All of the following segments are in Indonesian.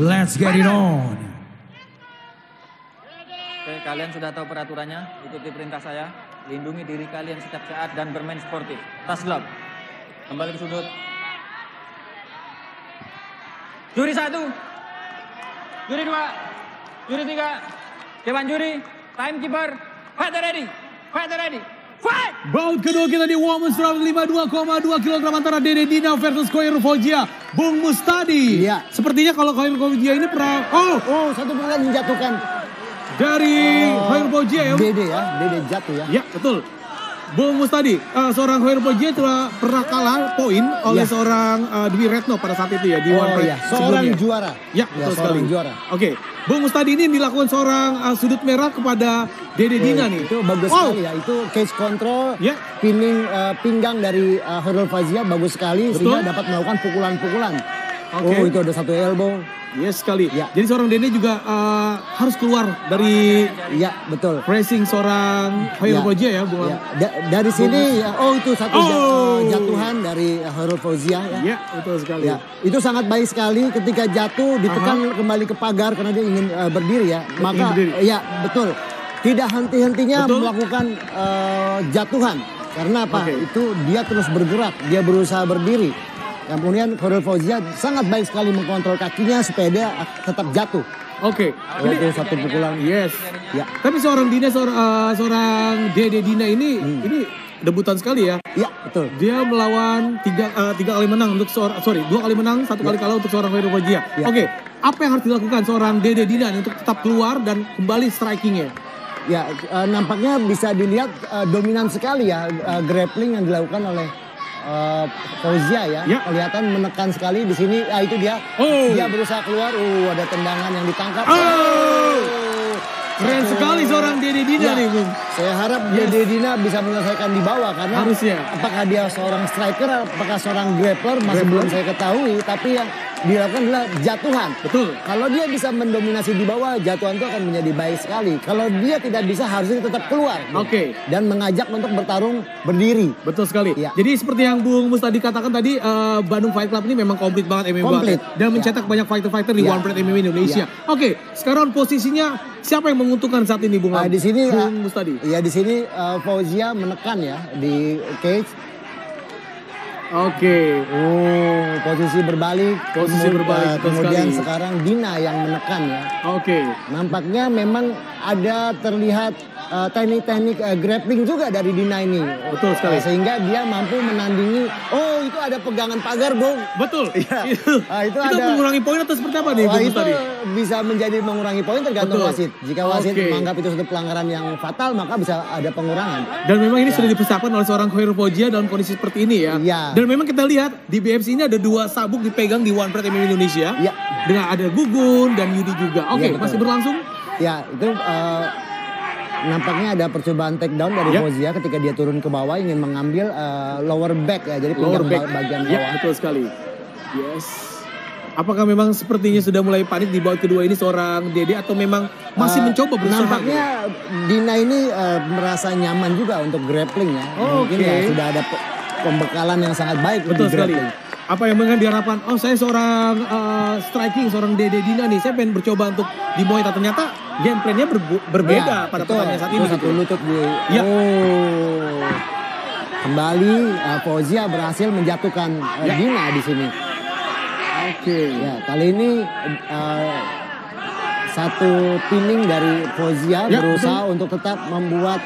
Let's get it on. Oke, kalian sudah tahu peraturannya. Ikuti perintah saya. Lindungi diri kalian setiap saat dan bermain sportif. Tas glove. Kembali ke sudut. Juri 1. Juri 2. Juri 3. Dewan juri. Timekeeper. Fight ready. Fight ready. Fight! Bout kedua kita di Women's Round 52,2 kg antara Dede Dina versus Khairul Fauzia. Bung Mustadi. Iya. Sepertinya kalau Khairul Fauzia ini pernah... Oh, 1 bulan menjatuhkan. Dari Khairul Fauzia ya. Dede ya, Dede jatuh ya. Ya, betul. Bung Mustadi, seorang Khairul Fauzia telah pernah kalah poin oleh seorang Dwi Retno pada saat itu ya di One Fight seorang sebelumnya. juara. Ya, betul sekali. Juara. Oke, Bung Mustadi ini dilakukan seorang sudut merah kepada Dede Dina nih. Itu bagus sekali ya, itu cage control, pinning pinggang dari Khairul Fauzia bagus sekali. Betul. Sehingga dapat melakukan pukulan-pukulan. Oke. Oh, itu ada 1 elbow. Yes sekali. Ya. Jadi seorang Dede juga harus keluar dari betul. pressing seorang Khairul Fauzia ya, Bung. Ya. Dari sini itu satu jatuhan dari Khairul Fauzia ya. Ya, betul sekali. Ya, itu sangat baik sekali ketika jatuh ditekan kembali ke pagar karena dia ingin berdiri ya. Maka ya betul. Tidak henti-hentinya melakukan jatuhan. Karena apa? Itu dia terus bergerak, dia berusaha berdiri. Kemudian Khairul Fauzia sangat baik sekali mengontrol kakinya supaya dia tetap jatuh. Oke. Ini satu pukulan. Yes. Ya. Tapi seorang Dede Dina ini debutan sekali ya. Iya, betul. Dia melawan tiga kali menang untuk dua kali menang, 1 kali kalah untuk seorang Khairul Fauzia. Ya. Oke. Apa yang harus dilakukan seorang Dede Dina untuk tetap keluar dan kembali strikingnya? Ya, nampaknya bisa dilihat dominan sekali ya grappling yang dilakukan oleh Fauzia ya. Kelihatan menekan sekali di sini. Itu dia. Dia berusaha keluar. Ada tendangan yang ditangkap. Keren sekali seorang Dede Dina nih, Bung. Saya harap Dede Dina bisa menyelesaikan di bawah karena harusnya. Apakah dia seorang striker, apakah seorang grappler masih belum saya ketahui, tapi yang dilakukan adalah jatuhan. Betul. Kalau dia bisa mendominasi di bawah, jatuhan itu akan menjadi baik sekali. Kalau dia tidak bisa, harusnya tetap keluar. Oke. Dan mengajak untuk bertarung berdiri. Betul sekali. Ya. Jadi seperti yang Bung Mustadi katakan tadi, Bandung Fight Club ini memang komplit banget MMA. Komplit. Dan mencetak banyak fighter-fighter di One Fight MMA Indonesia. Oke, sekarang posisinya siapa yang menguntungkan saat ini, Bung? Di sini Bung Mustadi. Ya, di sini Fauzia menekan ya di cage. Oke. Posisi berbalik. Kemudian sekali. sekarang Dina yang menekan ya. Oke. Nampaknya memang ada terlihat teknik-teknik grappling juga dari Dina ini. Betul sekali. Sehingga dia mampu menandingi. Itu ada pegangan pagar, Bung. Betul. Ya. Itu ada mengurangi poin atau seperti apa nih, Bung itu Mustadi? bisa menjadi mengurangi poin tergantung wasit. Jika wasit menganggap itu suatu pelanggaran yang fatal, maka bisa ada pengurangan. Dan memang ini sudah dipersiapkan oleh seorang Khairul Fauzia dalam kondisi seperti ini ya. Iya. Dan memang kita lihat di BFC ini ada 2 sabuk dipegang di One Fight MMA Indonesia. Iya. Dengan ada Gugun dan Yudi juga. Oke, masih berlangsung? Ya, itu nampaknya ada percobaan takedown dari Fauzia ketika dia turun ke bawah ingin mengambil lower back ya. Jadi pinggang bagian bawah. Ya, betul sekali. Yes. Apakah memang sepertinya sudah mulai panik di bout kedua ini seorang Dede atau memang masih mencoba berusaha? Nampaknya Dina ini merasa nyaman juga untuk grappling ya. Mungkin ya sudah ada pembekalan yang sangat baik. Betul sekali. Apa yang mungkin diharapkan? Saya seorang striking, seorang Dede Dina nih. Saya pengen bercoba untuk di Muay Thai. Ternyata game plan-nya berbeda pada pertandingan saat ini. Satu lutut kembali Fauzia berhasil menjatuhkan Dina di sini. Ya, kali ini satu pinning dari Fauzia berusaha untuk tetap membuat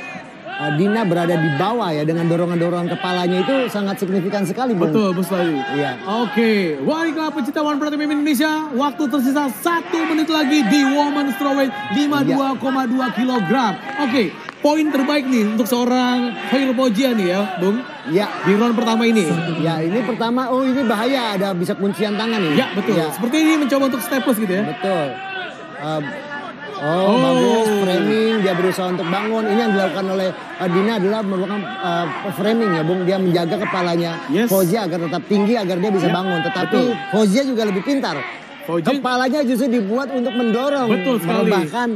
Dina berada di bawah ya dengan dorongan-dorongan kepalanya itu sangat signifikan sekali, Bung. Betul, sekali. Iya. Oke, baiklah pecinta One Fight MMA Indonesia, waktu tersisa 1 menit lagi di Women's Strawweight 52,2 kg. Oke, poin terbaik nih untuk seorang Khairul Fauzia nih ya, Bung. Ya, di round pertama ini. Ya, ini pertama ini bahaya, ada bisa kuncian tangan nih. Ya, betul. Seperti ini mencoba untuk stepless gitu ya. Betul. Bagus framing, dia berusaha untuk bangun. Ini yang dilakukan oleh Dina adalah merupakan framing ya, Bung. Dia menjaga kepalanya Fauzia agar tetap tinggi agar dia bisa bangun. Tetapi Fauzia juga lebih pintar. Kepalanya justru dibuat untuk mendorong, merebahkan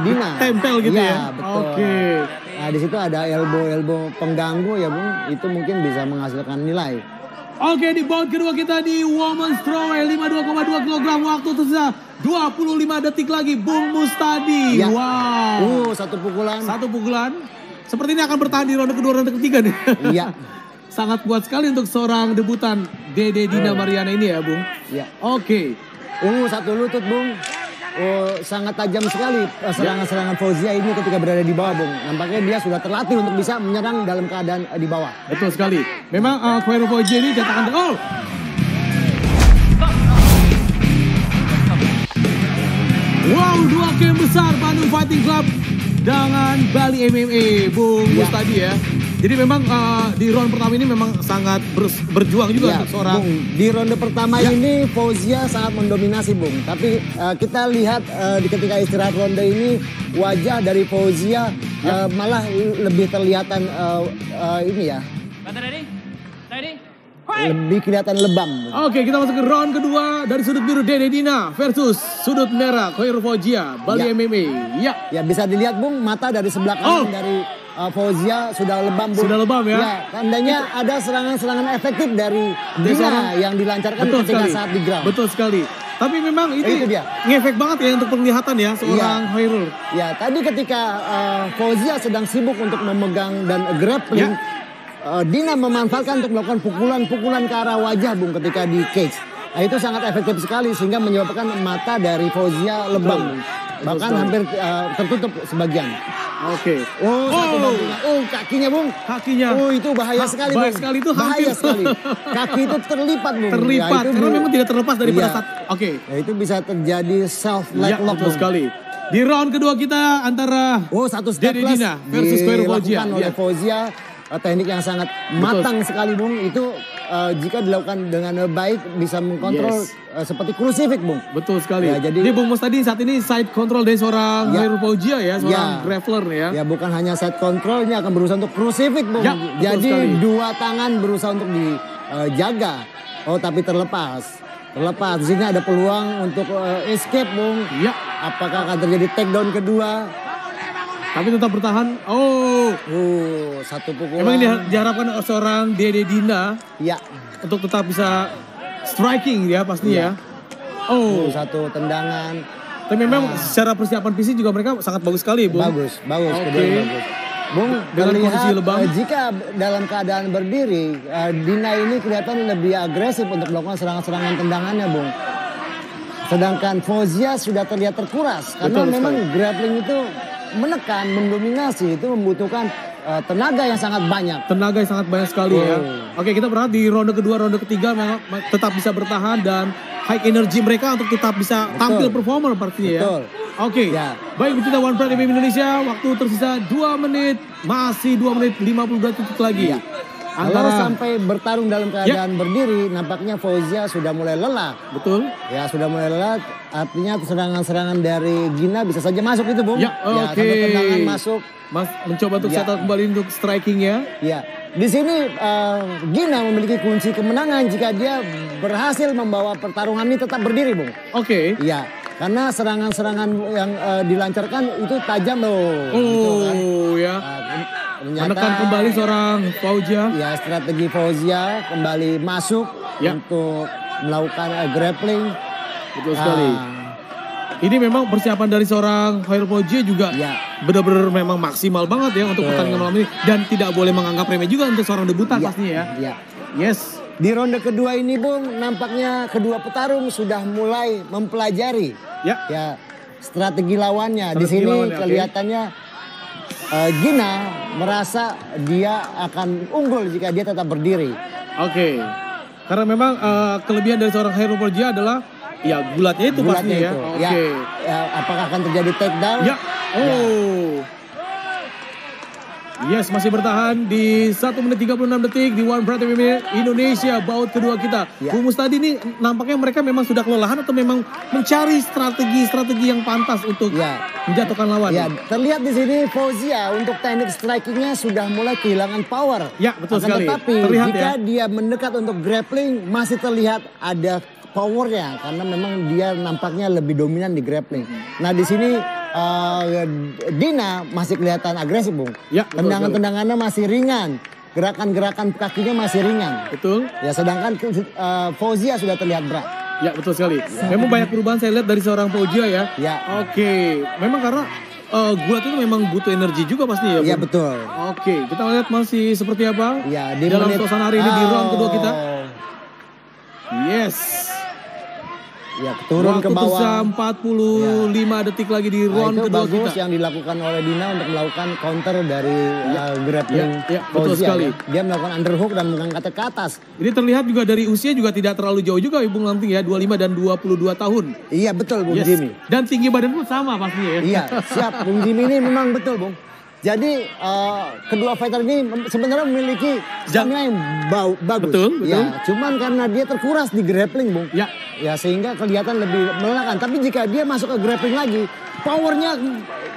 Dina. Tempel gitu ya. Betul. Nah, di situ ada elbow pengganggu ya, Bung. Itu mungkin bisa menghasilkan nilai. Oke, di bout kedua kita di Women's Strawweight 52,2 kg. Waktu tersisa 25 detik lagi. Bung Mustadi. Ya. Wow. Satu pukulan. Satu pukulan. Seperti ini akan bertahan di ronde kedua, ronde ketiga nih. Iya. Sangat kuat sekali untuk seorang debutan Dede Dina Mariana ini ya, Bung. Iya. Oke. Satu lutut, Bung. Sangat tajam sekali serangan-serangan Fauzia ini ketika berada di bawah, Bung. Nampaknya dia sudah terlatih untuk bisa menyerang dalam keadaan di bawah. Betul sekali. Memang Khairu Fauzia ini cetakan Wow, 2 game besar Bandung Fighting Club dengan Bali MMA, Bung Mustadi ya. Jadi memang di round pertama ini memang sangat berjuang juga untuk seorang. Bung, di ronde pertama ini Fauzia sangat mendominasi, Bung. Tapi kita lihat di ketika istirahat ronde ini wajah dari Fauzia malah lebih terlihatan ini ya. Lebih kelihatan lebam. Oke, kita masuk ke round kedua dari sudut biru Dede Dina versus sudut merah Khairu Fauzia Bali MMA. Ya, bisa dilihat, Bung, mata dari sebelah kanan dari Fauzia sudah lebam, Bung. Sudah lebam ya. Tandanya ada serangan-serangan efektif dari Dina yang dilancarkan ketika saat di ground. Betul sekali. Tapi memang itu dia. Ngefek banget ya untuk penglihatan ya seorang Khairul. Ya, tadi ketika Fauzia sedang sibuk untuk memegang dan grappling, Dina memanfaatkan untuk melakukan pukulan-pukulan ke arah wajah, Bung, ketika di cage. Nah, itu sangat efektif sekali sehingga menyebabkan mata dari Fauzia lebam. Bahkan hampir tertutup sebagian. Oke. Kakinya, Bung. Kakinya. Itu bahaya sekali, Bung. Bahaya sekali itu bahaya sekali. Kaki itu terlipat, Bung. Terlipat, karena memang tidak terlepas dari pada saat. Oke. Nah, itu bisa terjadi self leg lock, betul sekali. Di round kedua kita antara satu step Dede Dina versus Khairu Fauzia. Oleh Fauzia, teknik yang sangat matang sekali, Bung. Itu jika dilakukan dengan baik bisa mengkontrol seperti crucifix, Bung. Betul sekali. Ya, jadi Bung Mustadi saat ini side control dari seorang Khairu Fauzia ya, seorang grappler ya. Ya, bukan hanya side control, ini akan berusaha untuk crucifix, Bung. Jadi sekali. Dua tangan berusaha untuk dijaga. Tapi terlepas. Di sini ada peluang untuk escape, Bung. Ya. Apakah akan terjadi takedown kedua? Tapi tetap bertahan. Satu pukulan. Memang diharapkan seorang Dede Dina untuk tetap bisa striking ya pastinya. Satu tendangan. Tapi memang secara persiapan fisik juga mereka sangat bagus sekali, Bung. Bagus. Oke. Bung, dengan posisi lebam. Jika dalam keadaan berdiri, Dina ini kelihatan lebih agresif untuk melakukan serangan-serangan tendangannya, Bung. Sedangkan Fauzia sudah terlihat terkuras karena memang grappling itu menekan, mendominasi, itu membutuhkan tenaga yang sangat banyak. Tenaga yang sangat banyak sekali ya. Oke, kita berharap di ronde kedua, ronde ketiga memang tetap bisa bertahan dan high energy mereka untuk tetap bisa tampil performer pastinya ya. Oke, baik kita One Pride MMA Indonesia, waktu tersisa 2 menit, masih 2 menit 52 detik lagi. Kalau sampai bertarung dalam keadaan berdiri, nampaknya Fauzia sudah mulai lelah. Betul. Ya, sudah mulai lelah. Artinya serangan-serangan dari Gina bisa saja masuk itu, Bung. Satu tendangan masuk. Mas mencoba untuk settle kembali untuk strikingnya. Ya, di sini Gina memiliki kunci kemenangan jika dia berhasil membawa pertarungan ini tetap berdiri, Bung. Oke. Ya, karena serangan-serangan yang dilancarkan itu tajam loh. Menekan kembali seorang Fauzia. Ya, strategi Fauzia kembali masuk untuk melakukan grappling. Betul sekali. Ini memang persiapan dari seorang Khairu Fauzia juga benar-benar memang maksimal banget ya untuk pertandingan malam ini. Dan tidak boleh menganggap remeh juga untuk seorang debutan pastinya ya. Yes. Di ronde kedua ini, Bung, nampaknya kedua petarung sudah mulai mempelajari strategi lawannya. Di sini kelihatannya Gina merasa dia akan unggul jika dia tetap berdiri. Oke. Karena memang kelebihan dari seorang Khairu Fauzia adalah gulatnya itu pastinya ya. Oke. Apakah akan terjadi takedown? Yes, masih bertahan di 1 menit 36 detik di One Pride MMA Indonesia, bout kedua kita. Bung Mustadi ini nampaknya mereka memang sudah kelelahan atau memang mencari strategi yang pantas untuk menjatuhkan lawan. Ya, terlihat di sini Fauzia untuk teknik strikingnya sudah mulai kehilangan power. Ya, betul sekali. Tetapi jika dia mendekat untuk grappling masih terlihat ada powernya karena memang dia nampaknya lebih dominan di grappling. Nah, di sini Dina masih kelihatan agresif, Bung. Ya, tendangan-tendangannya masih ringan. gerakan-gerakan kakinya masih ringan. Betul. Ya sedangkan Fauzia sudah terlihat berat. Ya betul sekali. Memang banyak perubahan saya lihat dari seorang Fauzia ya. Ya. Oke. Memang karena gulat itu memang butuh energi juga pasti ya. Iya betul. Oke. Kita lihat masih seperti apa. Ya di dalam menit suasana hari ini di round kedua kita. Yes. Ya turun ke bawah. Waktu tersisa 45 detik lagi di round itu kedua bagus kita. yang dilakukan oleh Dina untuk melakukan counter dari grappling. betul Fauzia, sekali. ya. Dia melakukan underhook dan mengangkat ke atas. Ini terlihat juga dari usia juga tidak terlalu jauh juga Bung Lamting ya, 25 dan 22 tahun. Iya betul Bung Jimmy. Dan tinggi badan pun sama pastinya ya. Iya siap Bung Jimmy ini memang betul Bung. Jadi kedua fighter ini sebenarnya memiliki stamina yang bagus. Betul. Ya, cuman karena dia terkuras di grappling Bung. Ya. Ya sehingga kelihatan lebih melelahkan. Tapi jika dia masuk ke grappling lagi, powernya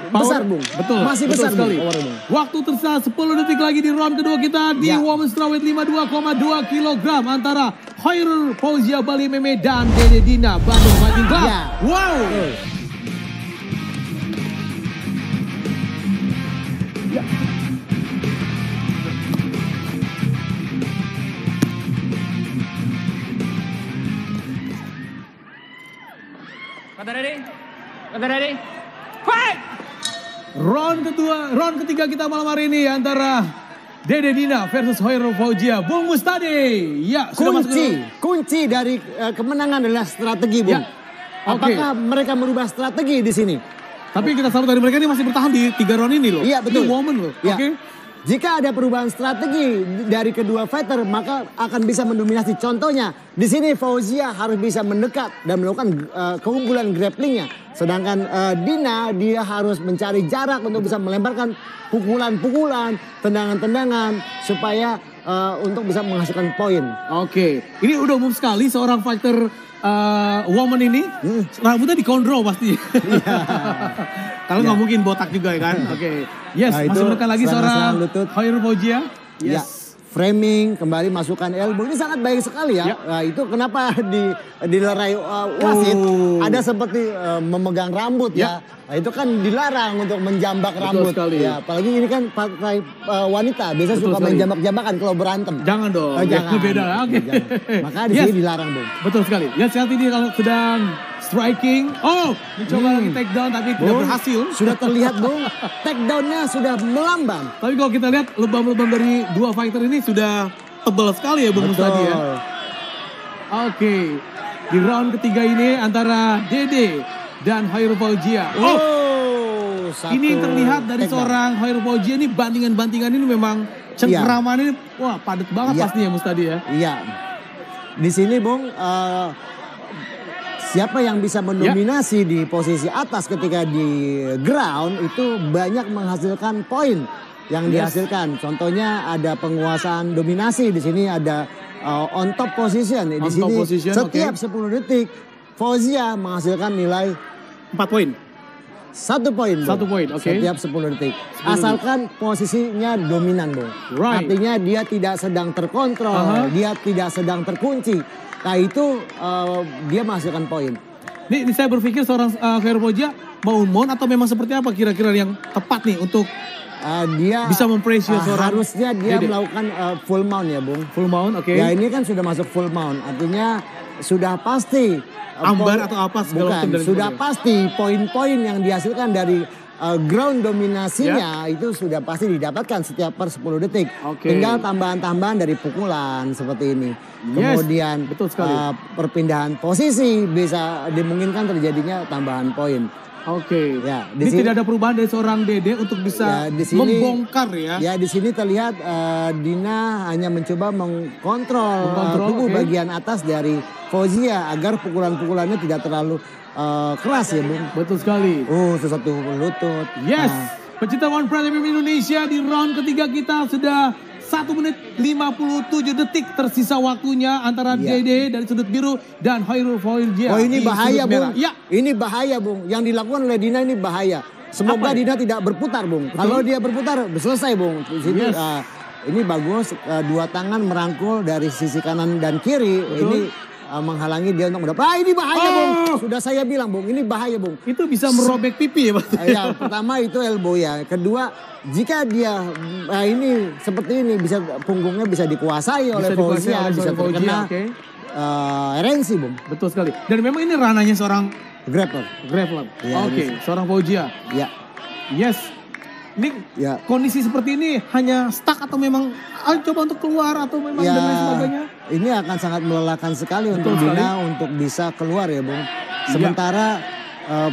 besar Bung. Betul. Masih betul besar sekali. Bung, power, Bung. Waktu tersisa 10 detik lagi di round kedua kita di Women's Strawweight 52,2 kg antara Khairul Fauzia Bali MMA dan Dede Dina Bandung Fighting Club. Ya. Wow. Kata ready, fight! Round ketiga kita malam hari ini antara Dede Dina versus Khairul Fauzia. Bung Mustadi. Ya, sudah masuk kunci dari kemenangan adalah strategi, Bung. Ya. Apakah mereka merubah strategi di sini? Tapi kita salut dari mereka ini masih bertahan di 3 round ini loh. Iya, betul. Ini woman loh. Ya. Oke. Jika ada perubahan strategi dari kedua fighter, maka akan bisa mendominasi. Contohnya, di sini Fauzia harus bisa mendekat dan melakukan keunggulan grapplingnya. Sedangkan Dina, dia harus mencari jarak untuk bisa melemparkan pukulan-pukulan, tendangan-tendangan, supaya untuk bisa menghasilkan poin. Oke. Ini udah umum sekali seorang fighter woman ini, rambutnya dikondro pasti. Kalau nggak mungkin botak juga ya kan. Oke. Yes, Nah, masih menekan lagi seorang lutut. Khairul Fauzia. Ya, Yes. framing, kembali masukkan elbow. Ini sangat baik sekali ya. Nah, itu kenapa dilerai wasit. Ada seperti memegang rambut ya. Nah, itu kan dilarang untuk menjambak rambut. Sekali. Ya, apalagi ini kan partai wanita. Biasanya suka main jambak-jambakan kalau berantem. Jangan dong. Jangan. Beda. Oke. Maka di sini dilarang, Bung. Betul sekali. Ya, saat ini kalau sedang striking. Oh, mencoba lagi take down tapi tidak berhasil. Sudah terlihat, Bung. Take down-nya sudah melamban. Tapi kalau kita lihat lebam-lebam dari dua fighter ini sudah tebal sekali ya Bung Mustadi ya. Oke. Di round ketiga ini antara Dede dan Khairul Fauzia. Ini terlihat dari seorang Khairul Fauzia ini bantingan-bantingan ini memang cengkeraman ini wah padat banget pastinya Mustadi ya. Iya. Di sini Bung siapa yang bisa mendominasi di posisi atas ketika di ground itu banyak menghasilkan poin yang dihasilkan. Contohnya ada penguasaan dominasi, di sini ada on top position. Di sini setiap 10 detik Fauzia menghasilkan nilai 4 poin. 1 poin. 1 poin, oke. Setiap 10 detik. Asalkan posisinya dominan, Bung. Right. Artinya dia tidak sedang terkontrol, dia tidak sedang terkunci. Nah itu dia menghasilkan poin. Ini saya berpikir seorang Khairul Fauzia mau mount atau memang seperti apa kira-kira yang tepat nih untuk dia bisa mempressure seorang harusnya dia Dede melakukan full mount ya Bung. Full mount, oke. Ya ini kan sudah masuk full mount, artinya sudah pasti ambar atau apa segala macam. Sudah pasti poin-poin yang dihasilkan dari ground dominasinya itu sudah pasti didapatkan setiap per 10 detik. Tinggal tambahan-tambahan dari pukulan seperti ini. Kemudian betul sekali. Perpindahan posisi bisa dimungkinkan terjadinya tambahan poin. Ya, di sini tidak ada perubahan dari seorang Dede untuk bisa membongkar ya. Ya, di sini terlihat Dina hanya mencoba mengkontrol tubuh bagian atas dari Fauzia agar pukulan-pukulannya tidak terlalu keras ya, Bung. Betul sekali. Satu lutut. Yes. Pecinta One Pride MMA Indonesia, di round ketiga kita sudah 1 menit 57 detik tersisa waktunya antara Dede dari sudut biru dan Khairul Fauzia. Ini bahaya, Bung. Ya. Ini bahaya, Bung. Yang dilakukan oleh Dina ini bahaya. Semoga Dina tidak berputar, Bung. Kalau dia berputar, selesai, Bung. Di sini ini bagus, 2 tangan merangkul dari sisi kanan dan kiri. Ini menghalangi dia untuk mendapat. Ini bahaya, Bung. Sudah saya bilang, Bung, ini bahaya, Bung. Itu bisa merobek pipi ya, Pak? Ya, pertama itu elbow ya. Kedua, jika dia ini seperti ini, bisa punggungnya bisa dikuasai oleh Fauzia, bisa terkena RNC, Bung. Betul sekali. Dan memang ini ranahnya seorang grappler. Ya, Oke, seorang Fauzia. Ya. Yes. Ini kondisi seperti ini hanya stuck atau memang coba untuk keluar atau memang dan lain sebagainya? Ini akan sangat melelahkan sekali untuk Dina untuk bisa keluar ya, Bung. Sementara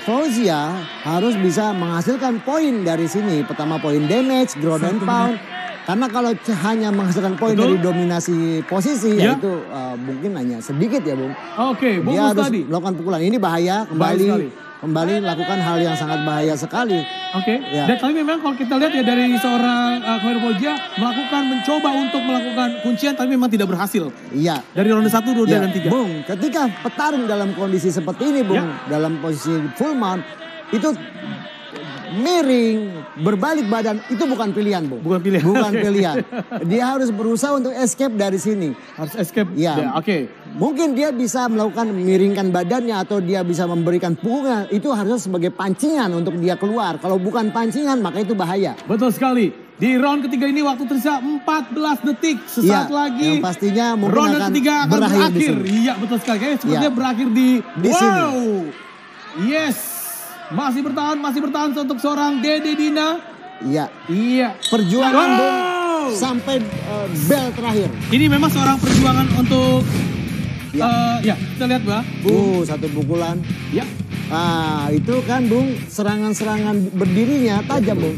Fauzia harus bisa menghasilkan poin dari sini. Pertama poin damage, ground and pound. Karena kalau hanya menghasilkan poin dari dominasi posisi ya itu mungkin hanya sedikit ya, Bung. Oke, dia harus melakukan pukulan. Ini bahaya, kembali lakukan hal yang sangat bahaya sekali. Oke. Dan tapi memang kalau kita lihat ya dari seorang Khairul Fauzia mencoba untuk melakukan kuncian tapi memang tidak berhasil. Iya. Dari ronde 1, 2 dan 3. Bung, ketika petarung dalam kondisi seperti ini, Bung, dalam posisi full mount itu miring, berbalik badan itu bukan pilihan, Bung. Bukan pilihan. Bukan pilihan. Dia harus berusaha untuk escape dari sini. Harus escape. Ya, oke. Mungkin dia bisa melakukan miringkan badannya atau dia bisa memberikan pukulan. Itu harusnya sebagai pancingan untuk dia keluar. Kalau bukan pancingan maka itu bahaya. Betul sekali. Di round ketiga ini waktu tersisa 14 detik. Sesaat lagi. Yang pastinya mungkin round akan ketiga akan berakhir. Iya, betul sekali. Kayaknya sepertinya berakhir di sini. Yes. Masih bertahan untuk seorang Dede Dina. Iya. Perjuangan Bung sampai bel terakhir. Ini memang seorang perjuangan untuk kita lihat, Bang. Satu pukulan. Ya. Itu kan, Bung, serangan-serangan berdirinya tajam, Bung.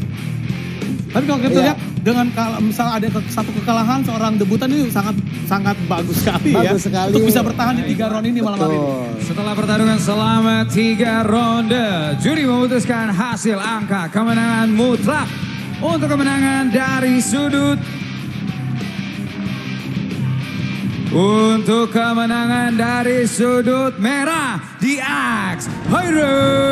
Tapi kalau kita lihat dengan misalnya ada satu kekalahan seorang debutan ini sangat bagus sekali sekali. Untuk bisa bertahan di 3 round ini malam hari ini. Setelah pertarungan selama 3 ronde, juri memutuskan hasil angka kemenangan mutlak untuk kemenangan dari sudut. Untuk kemenangan dari sudut merah, The Axe Khairul